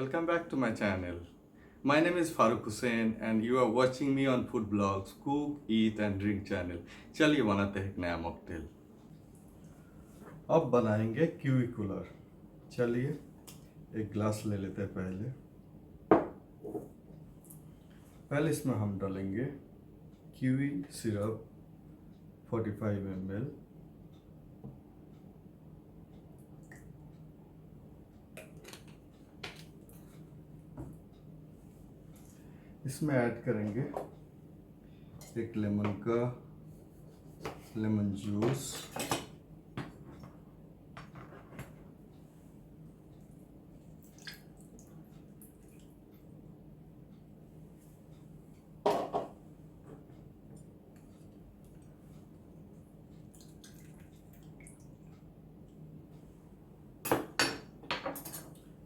welcome back to my channel. My name is Farooq Hussain and you are watching me on food blogs, cook, eat and drink channel. चलिए बनाते हैं एक नया mocktail. अब बनाएंगे kiwi cooler. चलिए एक ग्लास ले लेते हैं पहले इसमें हम डालेंगे कीवी सिरप 45 ml, इसमें ऐड करेंगे एक लेमन जूस,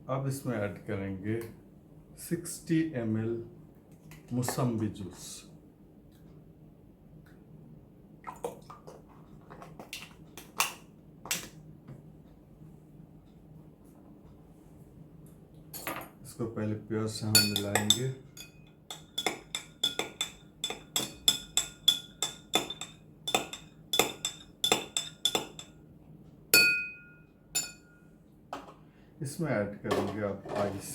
अब इसमें ऐड करेंगे 60 ml मौसम्बी जूस। इसको पहले प्याज से हम मिलाएंगे। इसमें ऐड करेंगे आप आइस।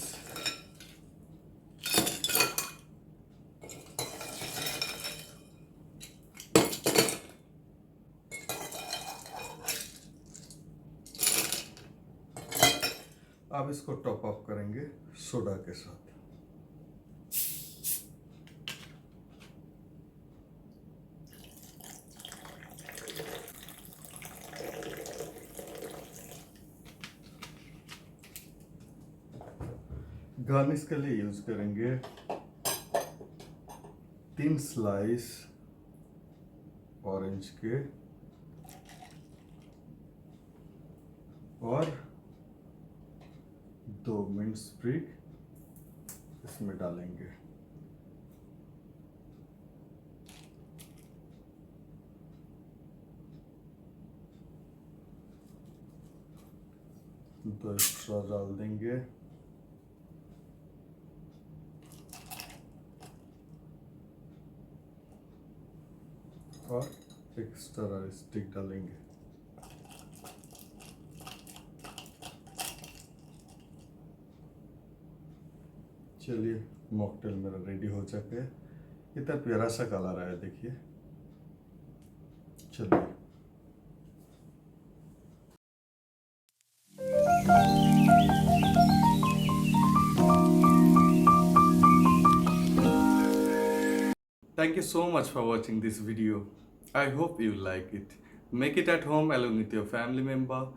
अब इसको टॉप अप करेंगे सोडा के साथ। गार्निश के लिए यूज करेंगे 3 स्लाइस ऑरेंज के और 2 मिंट स्प्रिग इसमें डालेंगे। दो एक्स्ट्रा डाल देंगे और एक्स्ट्रा स्टिक डालेंगे। चलिए मॉकटेल मेरा रेडी हो चुका है। कितना प्यारा सा कलर आया देखिए। चलिए Thank you so much for watching this video. I hope you like it. Make it at home along with your family member.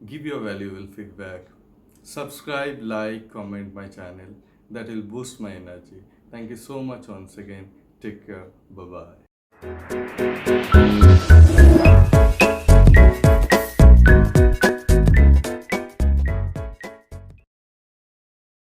Give your valuable feedback. Subscribe, like, comment my channel. That will boost my energy. Thank you so much once again. Take care. Bye-bye.